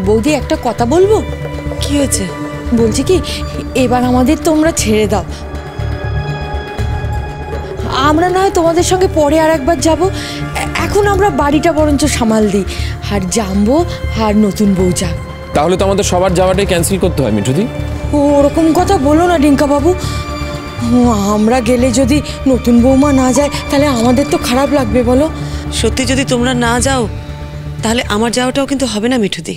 বৌদি একটা কথা বলবো? কি হয়েছে? বলছি কি, এবার আমাদের তোমরা ছেড়ে দাও। আমরা না হয় তোমাদের সঙ্গে পরে আর একবার যাব। এখন আমরা বাড়িটা বরঞ্চ সামাল দিই, আর জানবো আর নতুন বউ যাক। তাহলে তো আমাদের সবার যাওয়াটাই ক্যান্সেল করতে হয় মিঠুদি। ওরকম কথা বলো না ডিঙ্কা বাবু। আমরা গেলে যদি নতুন বৌমা না যায় তাহলে আমাদের তো খারাপ লাগবে বলো। সত্যি যদি তোমরা না যাও তাহলে আমার যাওয়াটাও কিন্তু হবে না মিঠুদি।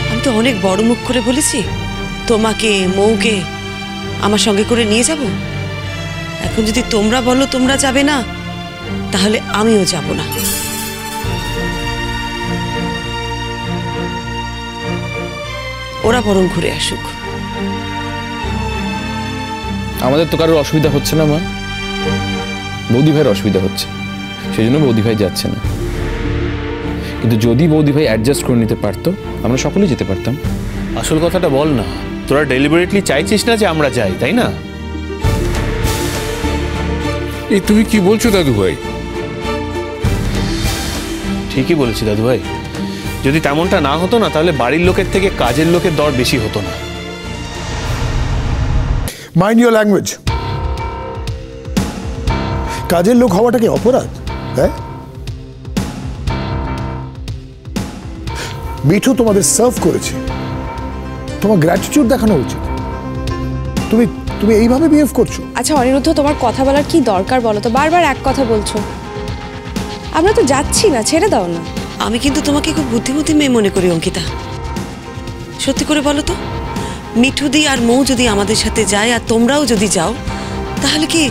আমি তো অনেক বড় মুখ করে বলেছি তোমাকে মৌকে আমার সঙ্গে করে নিয়ে যাব। এখন যদি তোমরা বলো তোমরা যাবে না তাহলে আমিও যাব না। ওরা বরং ঘুরে আসুক। আমাদের তো কারোর অসুবিধা হচ্ছে না মা, বৌদি ভাইয়ের অসুবিধা হচ্ছে, সেই জন্য বৌদি ভাই যাচ্ছে না। কিন্তু যদি বৌদি ভাই অ্যাডজাস্ট করে নিতে পারতো আমরা সকলেই যেতে পারতাম। আসল কথাটা বল না, তোরা ডেলিবারেটলি চাইছিস না যে আমরা যাই, তাই না? এই তুমি কি বলছো দাদু ভাই? ঠিকই বলেছি দাদু ভাই। যদি তেমনটা না হতো না তাহলে বাড়ির লোকের থেকে কাজের লোকের দর বেশি হতো না। Mind your language. কাজের লোক হওয়াটা কি অপরাধ? হ্যাঁ, মিঠু তোমাদের সার্ভ করেছে, তোমার গ্র্যাটিটিউড দেখানো উচিত। তুমি তুমি এইভাবে বিহেভ করছো। আচ্ছা অনিরুদ্ধ, তোমার কথা বলার কি দরকার বলো তো? বারবার এক কথা বলছো। আমরা তো যাচ্ছি না, ছেড়ে দাও না। আমি কিন্তু তোমাকে খুব বুদ্ধিমতী মেয়ে মনে করি অঙ্কিতা। সত্যি করে বলো তো, মিঠুদি আর মৌ যদি আমাদের সাথে যায় আর তোমরাও যদি যাও তাহলে কি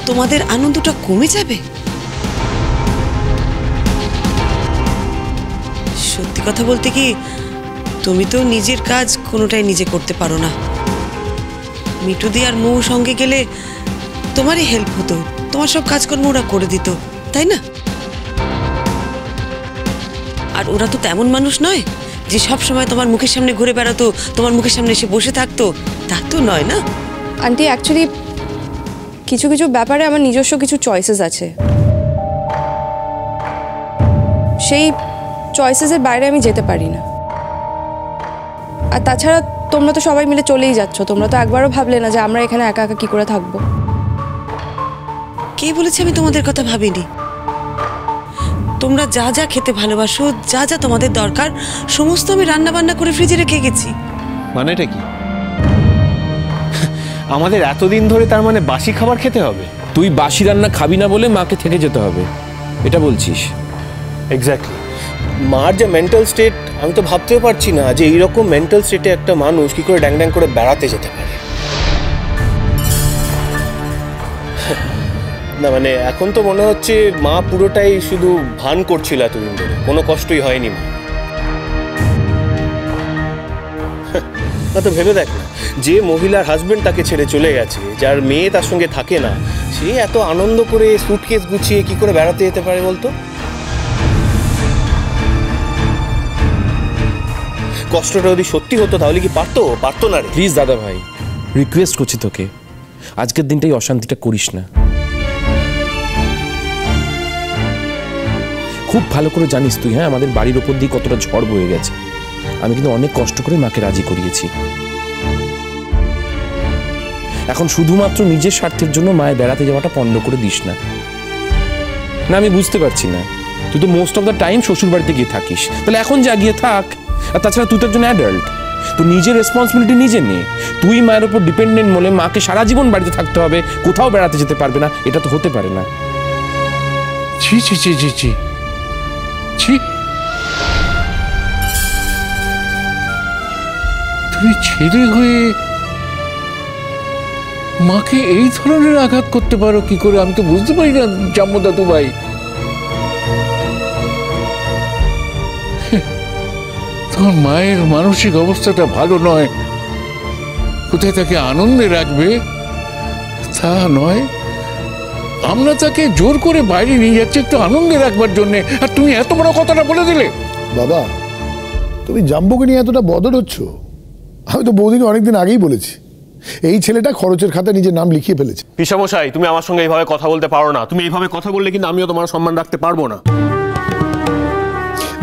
তোমাদের আনন্দটা কমে যাবে? সত্যি কথা বলতে কি, তুমি তো নিজের কাজ কোনোটাই নিজে করতে পারো না। মিঠুদি আর মৌ সঙ্গে গেলে তোমারই হেল্প হতো, তোমার সব কাজকর্ম ওরা করে দিত, তাই না? আর ওরা তো তেমন মানুষ নয় যে সব সময় তোমার মুখের সামনে ঘুরে বেড়াতো, তোমার মুখের সামনে এসে বসে থাকতো, তা তো নয় না। আন্টি অ্যাকচুয়ালি কিছু কিছু ব্যাপারে আমার নিজস্ব কিছু চয়েসেস আছে, সেই চয়েসেসের বাইরে আমি যেতে পারি না। আর তাছাড়া তোমরা তো সবাই মিলে চলেই যাচ্ছ, তোমরা তো একবারও ভাবলে না যে আমরা এখানে একা একা কি করে থাকবো। কে বলেছে আমি তোমাদের কথা ভাবিনি? তোমরা যা যা খেতে ভালোবাসো, যা যা তোমাদের দরকার সমস্ত আমি রান্না বান্না করে ফ্রিজে রেখে গেছি। মানে এটা কি? আমাদের এতদিন ধরে তার মানে বাসি খাবার খেতে হবে? তুই বাসি রান্না খাবি না বলে মাকে থেকে যেতে হবে, এটা বলছিস? এক্স্যাক্টলি। মার যে মেন্টাল স্টেট, আমি তো ভাবতেও পারছি না যে এইরকম মেন্টাল স্টেটে একটা মানুষ কি করে ড্যাং ড্যাং করে বেড়াতে যেতে পারে। না মানে এখন তো মনে হচ্ছে মা পুরোটাই শুধু ভান করছিল এতদিন ধরে, কোনো কষ্টই হয়নি মা। না তো ভেবে দেখ না, যে মহিলার হাজবেন্ড তাকে ছেড়ে চলে গেছে, যার মেয়ে তার সঙ্গে থাকে না, সে এত আনন্দ করে সুটকেস গুছিয়ে কি করে বেড়াতে যেতে পারে বলতো? কষ্টটা যদি সত্যি হতো তাহলে কি পারতো না রে? প্লিজ দাদা ভাই, রিকোয়েস্ট করছি তোকে, আজকের দিনটাই অশান্তিটা করিস না। খুব ভালো করে জানিস তুই, হ্যাঁ, আমাদের বাড়ির ওপর দিয়ে কতটা ঝড় বয়ে গেছে। আমি কিন্তু অনেক কষ্ট করে মাকে রাজি করিয়েছি। এখন শুধুমাত্র নিজের স্বার্থের জন্য মায়ের বেড়াতে যাওয়াটা পণ্ড করে দিস না। না আমি বুঝতে পারছি না, তুই তো মোস্ট অফ দ্য টাইম শ্বশুর বাড়িতে গিয়ে থাকিস, তাহলে এখন যা গিয়ে থাক। আর তাছাড়া তুই তো একজন অ্যাডাল্ট, তুই নিজের রেসপন্সিবিলিটি নিজে নে। তুই মায়ের উপর ডিপেন্ডেন্ট বলে মাকে সারা জীবন বাড়িতে থাকতে হবে, কোথাও বেড়াতে যেতে পারবে না, এটা তো হতে পারে না। ছি ছি ছি ছি ছি ছি, তুমি ছেলে হয়ে মাকে এই ধরনের আঘাত করতে পারো কি করে? আমি তো বুঝতে পারি না জাম্বু দাদু ভাই। তোমার মায়ের মানসিক অবস্থাটা ভালো নয়, কোথায় তাকে আনন্দে রাখবে তা নয়, আমরা তাকে জোর করে বাইরে নিয়ে যাচ্ছি একটু আনন্দে রাখবার জন্য, আর তুমি এত বড় কথাটা বলে দিলে। বাবা, তুমি জাম্বুকে নিয়ে এতটা বদল হচ্ছ। আমি তো বৌদিকে অনেকদিন আগেই বলেছি, এই ছেলেটা খরচের খাতায় নিজের নাম লিখিয়ে ফেলেছে। পিসামশাই, তুমি আমার সঙ্গে এইভাবে কথা বলতে পারো না। তুমি এইভাবে কথা বললে কিন্তু আমিও তোমার সম্মান রাখতে পারবো না।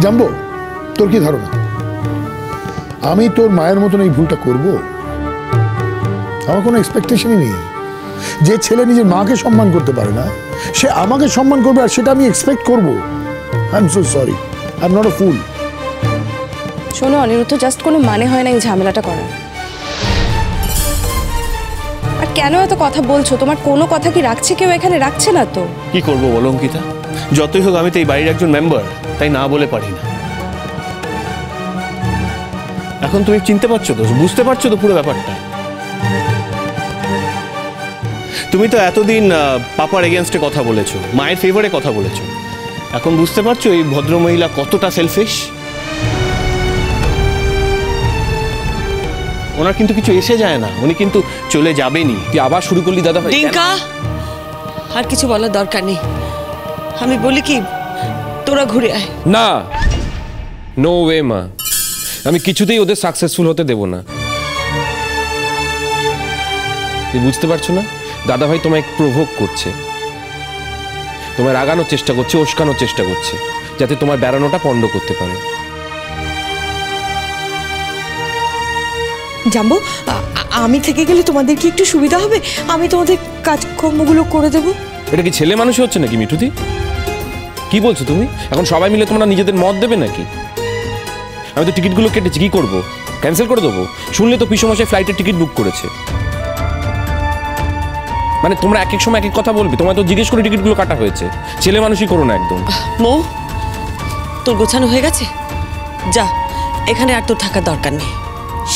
জানবো তোর কি ধারণা আমি তোর মায়ের মতন এই ভুলটা করব? আমার কোনো এক্সপেকটেশনই নেই। যে ছেলে নিজের মাকে সম্মান করতে পারে না সে আমাকে সম্মান করবে, আর সেটা আমি এক্সপেক্ট করবো? I am so sorry, I am not a fool. শোনো অনিরুদ্ধ, জাস্ট কোনো মানে হয় না এই ঝামেলাটা করার। আর কেন এত কথা বলছো? তোমার কোনো কথা কি রাখছে কেউ এখানে? রাখছে না তো। কি করবো বলো অঙ্কিতা, যতই হোক আমি তো এই বাড়ির একজন মেম্বার, তাই না বলে পারি না। এখন তুমি চিনতে পারছো তো, বুঝতে পারছো তো পুরো ব্যাপারটা? তুমি তো এতদিন পাপার এগেনস্টে কথা বলেছো, মায়ের ফেভারে কথা বলেছো, এখন বুঝতে পারছো এই ভদ্রমহিলা কতটা সেলফিশ? ওনার কিন্তু কিছু এসে যায় না, উনি কিন্তু চলে যাবেনই। তুই আবার শুরু করলি দাদা ভাই। টিঙ্কা, আর কিছু বলার দরকার নেই। আমি বলি কি, তোরা ঘুরে আয়। না, নো ওয়ে মা, আমি কিছুতেই ওদের সাকসেসফুল হতে দেব না। তুই বুঝতে পারছো না, দাদা ভাই তোমায় প্রভোক করছে, তোমায় রাগানোর চেষ্টা করছে, উস্কানোর চেষ্টা করছে, যাতে তোমার বেড়ানোটা পণ্ড করতে পারে। জানবো আমি থেকে গেলে তোমাদের কি একটু সুবিধা হবে? আমি তোমাদের কাজকর্মগুলো করে দেবো। এটা কি ছেলে মানুষ হচ্ছে নাকি মিঠুদি? কি বলছো তুমি? এখন সবাই মিলে তোমরা নিজেদের মত দেবে নাকি? আমি তো টিকিটগুলো কেটেছি, কি করবো? ক্যান্সেল করে দেবো? শুনলে তো পিসমশাই ফ্লাইটের টিকিট বুক করেছে। মানে তোমরা এক এক সময় এক এক কথা বলবে, তোমায় তো জিজ্ঞেস করে টিকিটগুলো কাটা হয়েছে। ছেলে মানুষই করো না একদম। মৌ, তোর গোছানো হয়ে গেছে? যা, এখানে আর তোর থাকার দরকার নেই।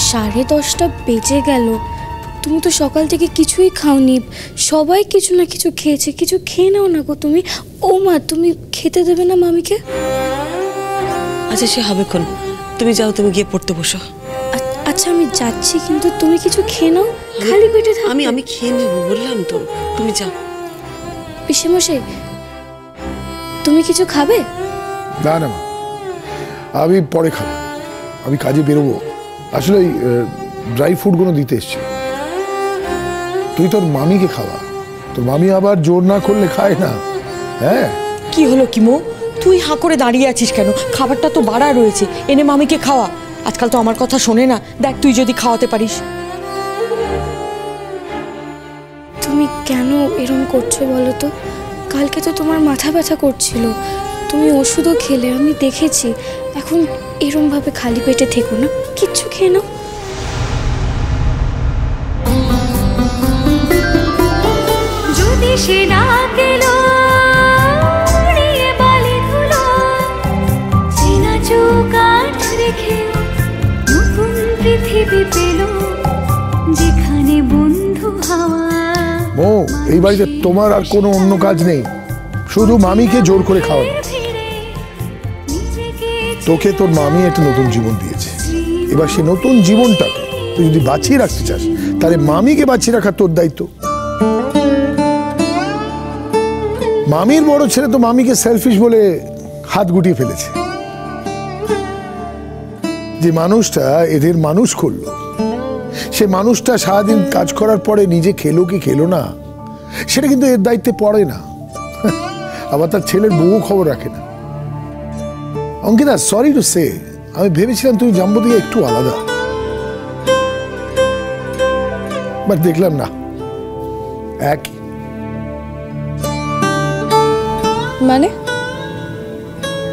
10:30 বেজে গেল, তুমি তো সকাল থেকে কিছুই খাওনি। সবাই কিছু না কিছু খেয়েছে, কিছু খেয়ে নাও না গো তুমি। ও মা, তুমি খেতে দেবে না মামিকে? আচ্ছা সে হবে কোন, তুমি যাও, তুমি গিয়ে পড়তে বসো। আচ্ছা আমি যাচ্ছি, কিন্তু তুমি কিছু খেয়ে নাও, খালি পেটে থাকবে। আমি খেয়ে নেবো বললাম তো, তুমি যাও। পিসেমশাই, তুমি কিছু খাবে? না না মা, আমি পরে খাবো, আমি কাজে বেরোবো। আসলে ড্রাই ফ্রুটগুলো দিতে এসছি। তুই তোর মামিকে খাওয়া, তোর মামি আবার জোর না করলে খায় না। হ্যাঁ, কি হলো কি মো, তুই হাঁ করে দাঁড়িয়ে আছিস কেন? খাবারটা তো বাড়া রয়েছে, এনে মামিকে খাওয়া। আজকাল তো আমার কথা শোনে না, দেখ তুই যদি খাওয়াতে পারিস। তুমি কেন এরম করছো বলো তো? কালকে তো তোমার মাথা ব্যথা করছিল, তুমি ওষুধও খেলে, আমি দেখেছি। এখন এরম ভাবে খালি পেটে থেকো না, কিচ্ছু খেয়ে নাও। যদি সে না গেল উড়িয়ে বালি ধুলো, চেনা চোখ আট রেখে নতুন পৃথিবী পেল, যেখানে বন্ধু হাওয়া। ও, এই বাড়িতে তোমার আর কোনো অন্য কাজ নেই, শুধু মামিকে জোর করে খাওয়ানো। তোকে তোর মামি একটা নতুন জীবন দিয়েছে, এবার সে নতুন জীবনটাকে তুই যদি বাঁচিয়ে রাখতে চাস, তাহলে মামিকে বাঁচিয়ে রাখা তোর দায়িত্ব। মামির বড় ছেলে তো মামিকে সেলফিশ বলে হাত গুটিয়ে ফেলেছে। যে মানুষটা এদের মানুষ করলো, সে মানুষটা সারাদিন কাজ করার পরে নিজে খেলো কি খেলো না, সেটা কিন্তু এর দায়িত্বে পড়ে না। আবার তার ছেলের বউ খবর রাখে না। অঙ্কিতা, সরি টু সে, আমি ভেবেছিলাম তুমি জাম্বো থেকে একটু আলাদা, বাট দেখলাম না, একই। মানে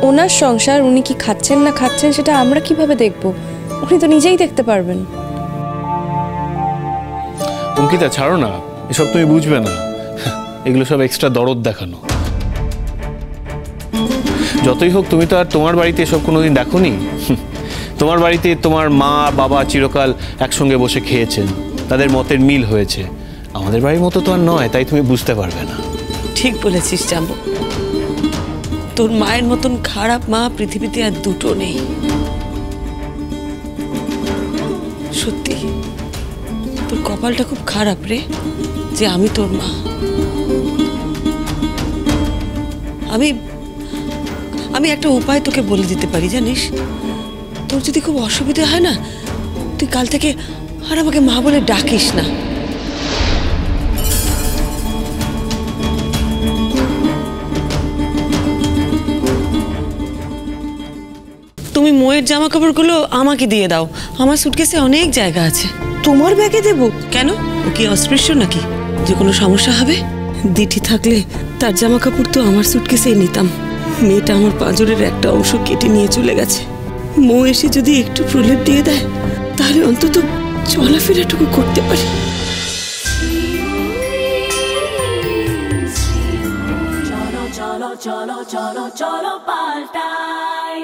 ওনার সংসার, উনি কি খাচ্ছেন না খাচ্ছেন সেটা আমরা কিভাবে দেখব? উনি তো নিজেই দেখতে পারবেন। অঙ্কিতা ছাড়ো না, এসব তুমি বুঝবে না, এগুলো সব এক্সট্রা দরদ দেখানো। যতই হোক তুমি তো আর তোমার বাড়িতে এসব কোনোদিন দেখোনি। তোমার বাড়িতে তোমার মা বাবা চিরকাল একসঙ্গে বসে খেয়েছেন, তাদের মতের মিল হয়েছে। আমাদের বাড়ির মতো তো আর নয়, তাই তুমি বুঝতে পারবে না। ঠিক বলেছিস জাম্বো, তোর মায়ের মতন খারাপ মা পৃথিবীতে আর দুটো নেই। সত্যি তোর কপালটা খুব খারাপ রে, যে আমি তোর মা। আমি একটা উপায় তোকে বলে দিতে পারি, জানিস? তোর যদি খুব অসুবিধা হয় না, তুই কাল থেকে আর আমাকে মা বলে ডাকিস না। তুমি মোয়ের জামা কাপড়গুলো আমাকে দিয়ে দাও, আমার সুটকেসে অনেক জায়গা আছে। তোমার ব্যাগে দেবো? কেন, ও কি অস্পৃশ্য নাকি যে কোনো সমস্যা হবে? দিঠি থাকলে তার জামা কাপড় তো আমার সুটকেসেই নিতাম। মেয়েটা আমার পাঁজরের একটা অংশ কেটে নিয়ে চলে গেছে। মো এসে যদি একটু প্রলেপ দিয়ে দেয় তাহলে অন্তত চলাফেরাটুকু করতে পারি। চলো চলো চলো চলো চলো পাল্টাই।